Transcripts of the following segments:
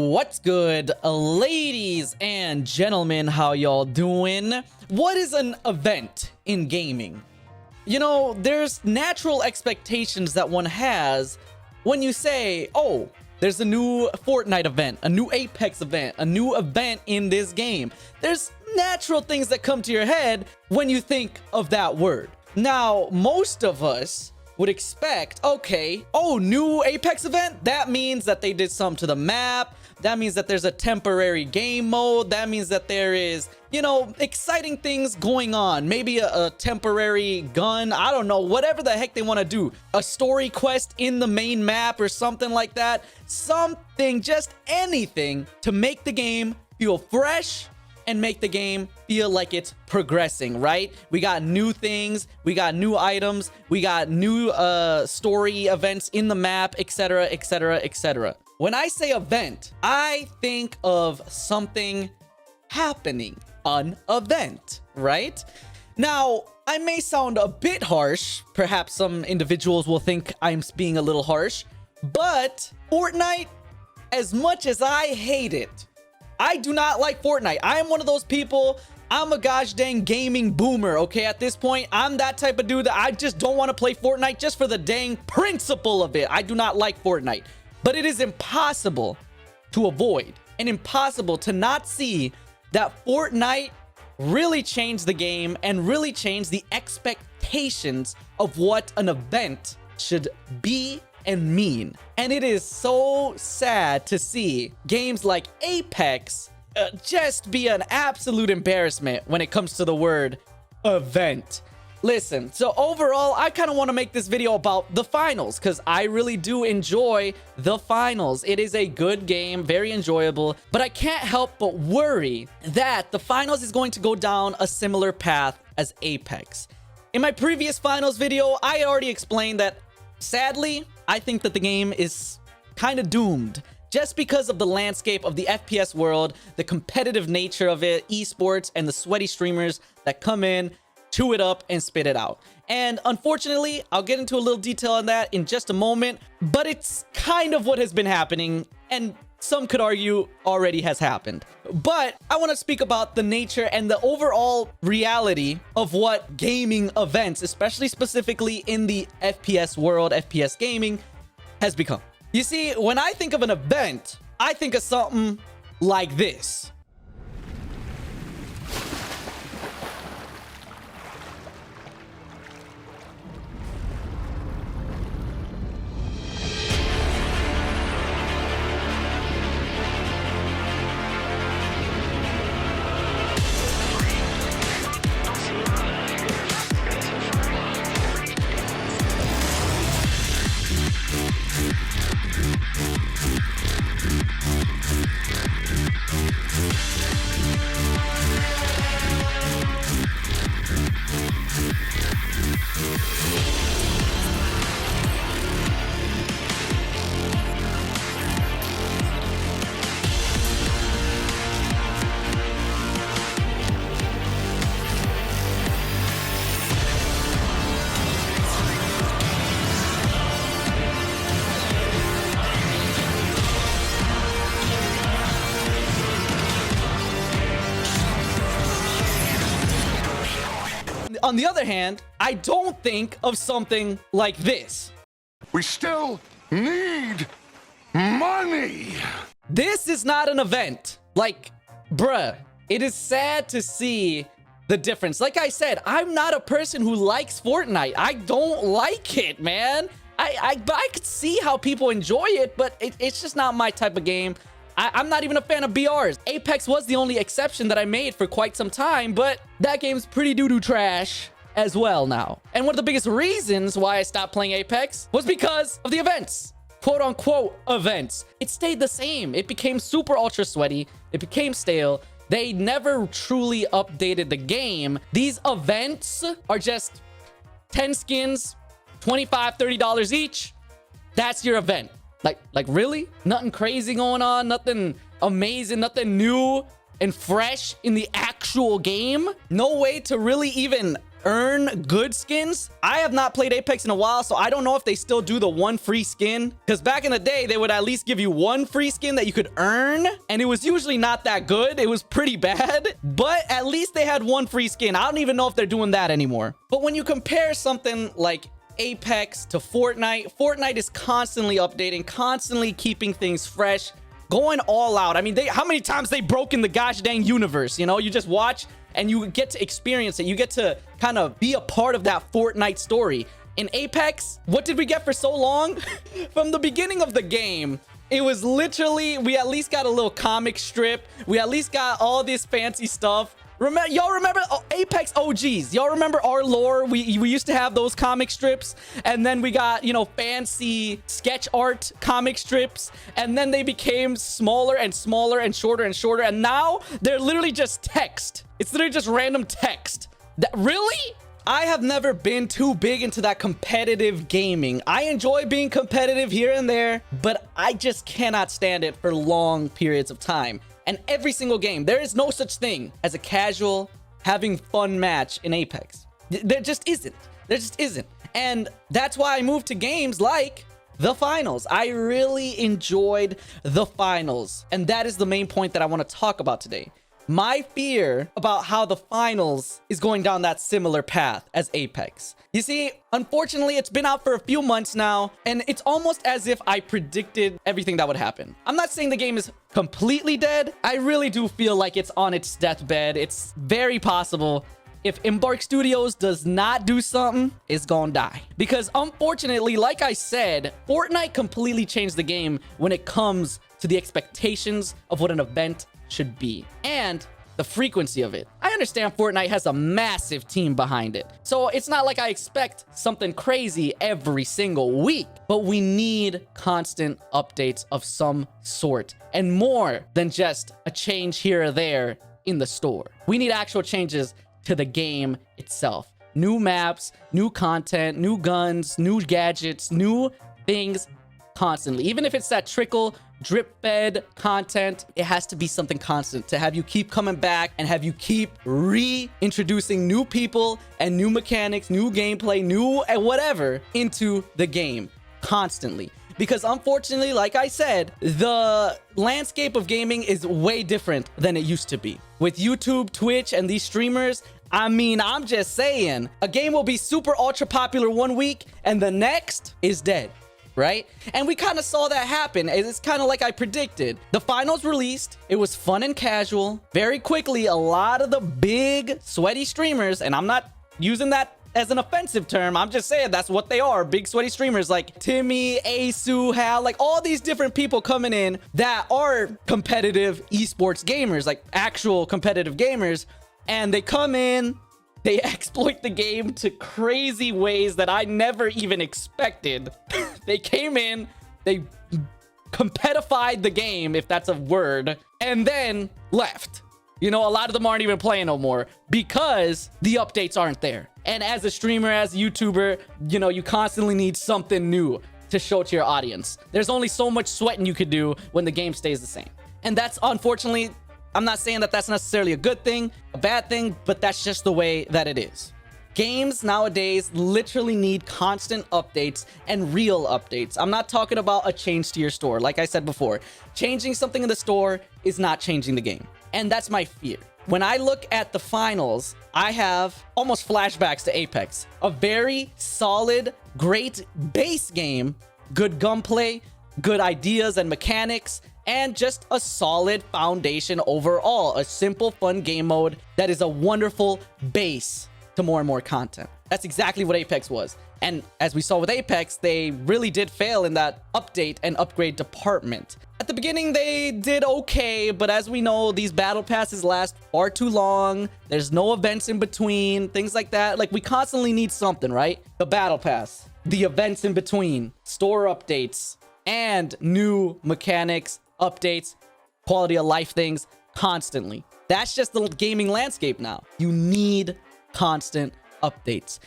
What's good, ladies and gentlemen? How y'all doing? What is an event in gaming? You know, there's natural expectations that one has when you say, oh, there's a new Fortnite event, a new Apex event, a new event in this game. There's natural things that come to your head when you think of that word. Now, most of us would expect, okay, oh, new Apex event? That means that they did something to the map. That means that there's a temporary game mode. That means that there is, you know, exciting things going on. Maybe a temporary gun. I don't know, whatever the heck they want to do. A story quest in the main map or something like that. Something, just anything to make the game feel fresh and make the game feel like it's progressing, right? We got new things, we got new items, we got new story events in the map, etc, etc, etc. When I say event, I think of something happening, an event, right? Now, I may sound a bit harsh. Perhaps some individuals will think I'm being a little harsh, but Fortnite, as much as I hate it, I do not like Fortnite. I am one of those people. I'm a gosh dang gaming boomer, okay? At this point, I'm that type of dude that I just don't want to play Fortnite just for the dang principle of it. I do not like Fortnite. But it is impossible to avoid and impossible to not see that Fortnite really changed the game and really changed the expectations of what an event should be and mean. And it is so sad to see games like Apex just be an absolute embarrassment when it comes to the word event. Listen, so overall, I kind of want to make this video about the finals because I really do enjoy the finals. It is a good game, very enjoyable, but I can't help but worry that the finals is going to go down a similar path as Apex. In my previous finals video, I already explained that sadly, I think that the game is kind of doomed just because of the landscape of the FPS world, the competitive nature of it, esports, and the sweaty streamers that come in, chew it up, and spit it out. And unfortunately, I'll get into a little detail on that in just a moment, but it's kind of what has been happening, and some could argue already has happened. But I want to speak about the nature and the overall reality of what gaming events, especially specifically in the FPS world, FPS gaming, has become. You see, when I think of an event, I think of something like this. On the other hand, I don't think of something like this. We still need money. This is not an event. Like, bruh, it is sad to see the difference. Like I said, I'm not a person who likes Fortnite. I don't like it, man. I could see how people enjoy it, but it's just not my type of game. I'm not even a fan of BRs. Apex was the only exception that I made for quite some time, but that game's pretty doo-doo trash as well now. And one of the biggest reasons why I stopped playing Apex was because of the events. Quote unquote events. It stayed the same. It became super ultra sweaty. It became stale. They never truly updated the game. These events are just 10 skins, $25, $30 each. That's your event. Like really? Nothing crazy going on, nothing amazing, nothing new and fresh in the actual game. No way to really even earn good skins. I have not played Apex in a while, so I don't know if they still do the one free skin, because back in the day, they would at least give you one free skin that you could earn, and it was usually not that good. It was pretty bad, but at least they had one free skin. I don't even know if they're doing that anymore. But when you compare something like Apex to Fortnite, Fortnite is constantly updating, constantly keeping things fresh, going all out. I mean, how many times they broken the gosh dang universe? You know, you just watch and you get to experience it. You get to kind of be a part of that Fortnite story. In Apex, what did we get for so long? From the beginning of the game, it was literally, we at least got a little comic strip. We at least got all this fancy stuff. Y'all remember Apex OGs? Y'all remember our lore? We used to have those comic strips, and then we got, you know, fancy sketch art comic strips, and then they became smaller and smaller and shorter and shorter, and now they're literally just text. It's literally just random text. Really? I have never been too big into that competitive gaming. I enjoy being competitive here and there, but I just cannot stand it for long periods of time. And every single game, there is no such thing as a casual, having fun match in Apex. There just isn't. There just isn't. And that's why I moved to games like the finals. I really enjoyed the finals. And that is the main point that I want to talk about today. My fear about how the finals is going down that similar path as Apex. You see, unfortunately, it's been out for a few months now, and it's almost as if I predicted everything that would happen. I'm not saying the game is completely dead. I really do feel like it's on its deathbed. It's very possible if Embark Studios does not do something, it's gonna die. Because unfortunately, like I said, Fortnite completely changed the game when it comes to the expectations of what an event should be and the frequency of it. I understand Fortnite has a massive team behind it, so it's not like I expect something crazy every single week, but we need constant updates of some sort and more than just a change here or there in the store. We need actual changes to the game itself. New maps, new content, new guns, new gadgets, new things constantly. Even if it's that trickle drip fed content, it has to be something constant to have you keep coming back and have you keep reintroducing new people and new mechanics, new gameplay, new and whatever into the game constantly. Because unfortunately, like I said, the landscape of gaming is way different than it used to be. With YouTube, Twitch, and these streamers, I mean, I'm just saying, a game will be super ultra popular one week and the next is dead. Right? And we kind of saw that happen. It's kind of like I predicted. The finals released. It was fun and casual. Very quickly, a lot of the big sweaty streamers, and I'm not using that as an offensive term, I'm just saying that's what they are. Big sweaty streamers like Timmy, Asu, Hal, like all these different people coming in that are competitive esports gamers, like actual competitive gamers. And they come in, they exploit the game to crazy ways that I never even expected. They came in, they competified the game, if that's a word, and then left. You know, a lot of them aren't even playing no more because the updates aren't there. And as a streamer, as a YouTuber, you know, you constantly need something new to show to your audience. There's only so much sweating you could do when the game stays the same. And that's unfortunately, I'm not saying that that's necessarily a good thing, a bad thing, but that's just the way that it is. Games nowadays literally need constant updates and real updates. I'm not talking about a change to your store. Like I said before, changing something in the store is not changing the game. And that's my fear. When I look at the finals, I have almost flashbacks to Apex. A very solid, great base game, good gunplay, good ideas and mechanics, and just a solid foundation overall. A simple, fun game mode that is a wonderful base to more and more content. That's exactly what Apex was. And as we saw with Apex, they really did fail in that update and upgrade department. At the beginning, they did okay, but as we know, these battle passes last far too long. There's no events in between, things like that. Like, we constantly need something, right? The battle pass, the events in between, store updates, and new mechanics, updates, quality of life things constantly. That's just the gaming landscape now. You need constant updates.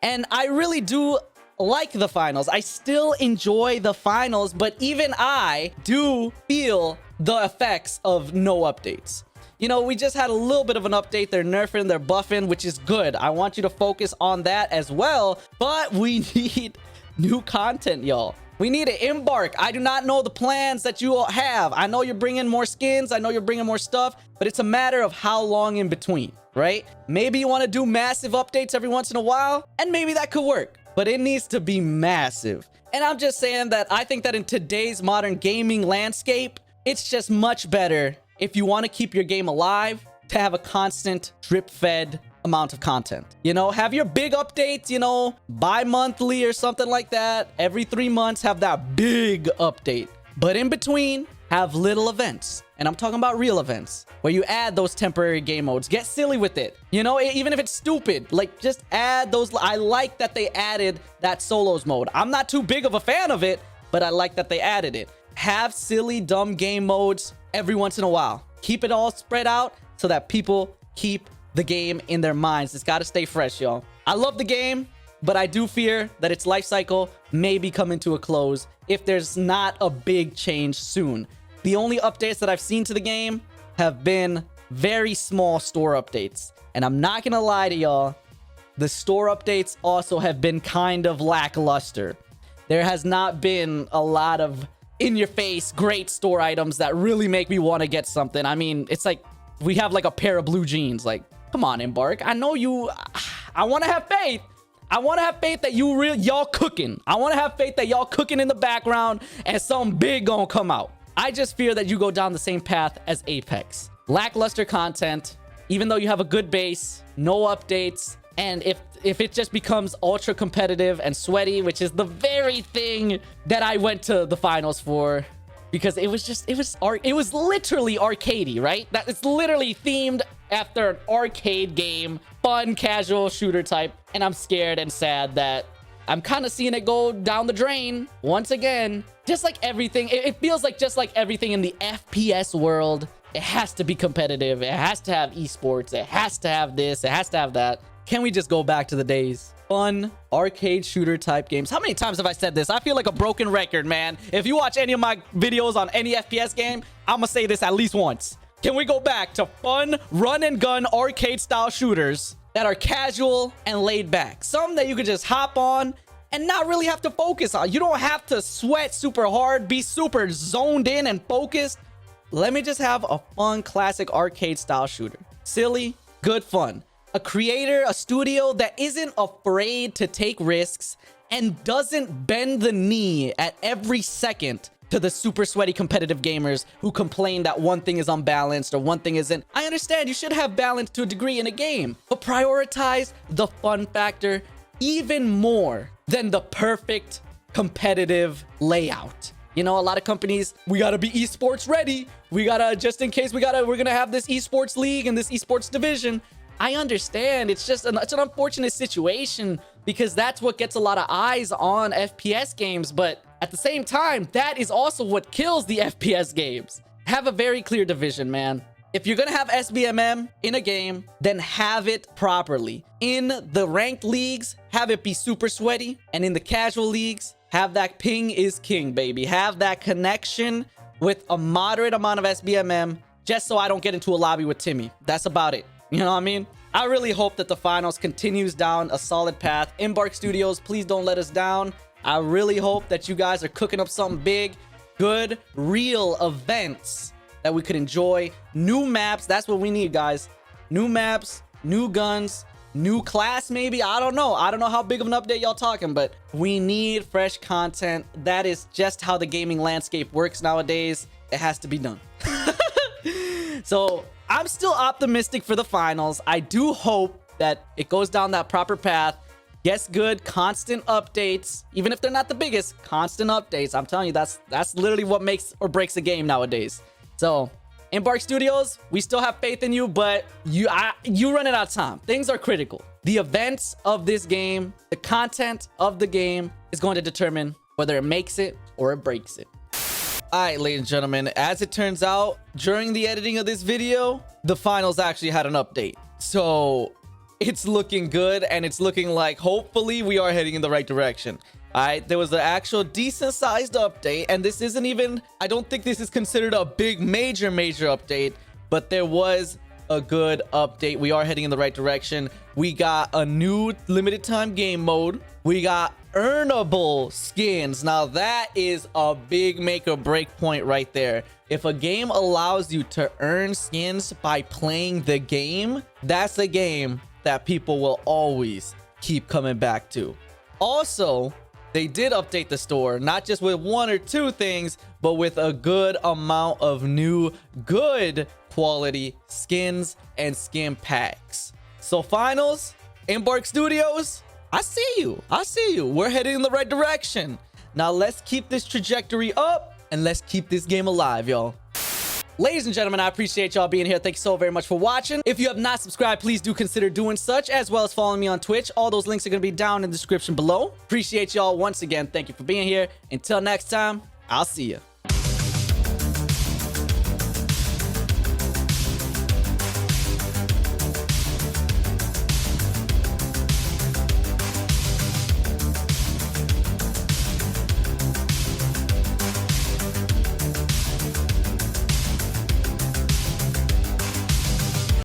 And I really do like the finals. I still enjoy the finals, but even I do feel the effects of no updates. You know, we just had a little bit of an update. They're nerfing, they're buffing, which is good. I want you to focus on that as well. But we need new content, y'all. We need to embark. I do not know the plans that you all have. I know you're bringing more skins. I know you're bringing more stuff, but it's a matter of how long in between, right? Maybe you want to do massive updates every once in a while, and maybe that could work, but it needs to be massive. And I'm just saying that I think that in today's modern gaming landscape, it's just much better if you want to keep your game alive to have a constant drip-fed amount of content. You know, have your big updates, you know, bi-monthly or something like that. Every 3 months, have that big update. But in between, have little events. And I'm talking about real events where you add those temporary game modes. Get silly with it. You know, even if it's stupid, like just add those. I like that they added that solos mode. I'm not too big of a fan of it, but I like that they added it. Have silly, dumb game modes every once in a while. Keep it all spread out so that people keep the game in their minds. It's got to stay fresh, y'all. I love the game, but I do fear that its life cycle may be coming to a close if there's not a big change soon. The only updates that I've seen to the game have been very small store updates. And I'm not gonna lie to y'all, the store updates also have been kind of lackluster. There has not been a lot of in-your-face great store items that really make me want to get something. I mean, it's like we have like a pair of blue jeans. Like, come on, Embark. I know you. I want to have faith. I want to have faith that y'all cooking. I want to have faith that y'all cooking in the background and something big gonna come out. I just fear that you go down the same path as Apex. Lackluster content, even though you have a good base, no updates, and if it just becomes ultra competitive and sweaty, which is the very thing that I went to the finals for, because it was literally arcadey, right? That it's literally themed after an arcade game, fun, casual shooter type, and I'm scared and sad that I'm kind of seeing it go down the drain once again. Just like everything, it feels like just like everything in the FPS world, it has to be competitive. It has to have esports. It has to have this. It has to have that. Can we just go back to the days? Fun, arcade shooter type games. How many times have I said this? I feel like a broken record, man. If you watch any of my videos on any FPS game, I'm gonna say this at least once. Can we go back to fun, run and gun, arcade style shooters that are casual and laid back? Some that you could just hop on and not really have to focus on. You don't have to sweat super hard, be super zoned in and focused. Let me just have a fun, classic arcade style shooter. Silly, good fun. A creator, a studio that isn't afraid to take risks and doesn't bend the knee at every second to the super sweaty competitive gamers who complain that one thing is unbalanced or one thing isn't. I understand you should have balance to a degree in a game, but prioritize the fun factor even more than the perfect competitive layout. You know, a lot of companies, we gotta be esports ready. We gotta, just in case we're gonna have this esports league and this esports division. I understand. It's just it's an unfortunate situation because that's what gets a lot of eyes on FPS games. But at the same time, that is also what kills the FPS games. Have a very clear division, man. If you're gonna have SBMM in a game, then have it properly. In the ranked leagues, have it be super sweaty. And in the casual leagues, have that ping is king, baby. Have that connection with a moderate amount of SBMM just so I don't get into a lobby with Timmy. That's about it. You know what I mean? I really hope that the finals continues down a solid path. Embark Studios, please don't let us down. I really hope that you guys are cooking up something big, good, real events that we could enjoy. New maps, that's what we need, guys. New maps, new guns, new class maybe. I don't know. I don't know how big of an update y'all talking, but we need fresh content. That is just how the gaming landscape works nowadays. It has to be done. So I'm still optimistic for the finals. I do hope that it goes down that proper path, gets good, constant updates. Even if they're not the biggest, constant updates. I'm telling you, that's literally what makes or breaks a game nowadays. So Embark Studios, we still have faith in you, but you running out of time. Things are critical. The events of this game, the content of the game is going to determine whether it makes it or it breaks it. All right, ladies and gentlemen, as it turns out, during the editing of this video, the finals actually had an update. So it's looking good, and it's looking like hopefully we are heading in the right direction. All right, there was an actual decent sized update, and this isn't even, I don't think this is considered a big major update, but there was a good update. We are heading in the right direction. We got a new limited time game mode. We got earnable skins. Now that is a big make or break point right there. If a game allows you to earn skins by playing the game, that's a game that people will always keep coming back to. Also, they did update the store, not just with 1 or 2 things, but with a good amount of new good quality skins and skin packs. So finals, Embark Studios, I see you. I see you. We're heading in the right direction. Now let's keep this trajectory up and let's keep this game alive, y'all. Ladies and gentlemen, I appreciate y'all being here. Thank you so very much for watching. If you have not subscribed, please do consider doing such, as well as following me on Twitch. All those links are going to be down in the description below. Appreciate y'all once again. Thank you for being here. Until next time, I'll see you.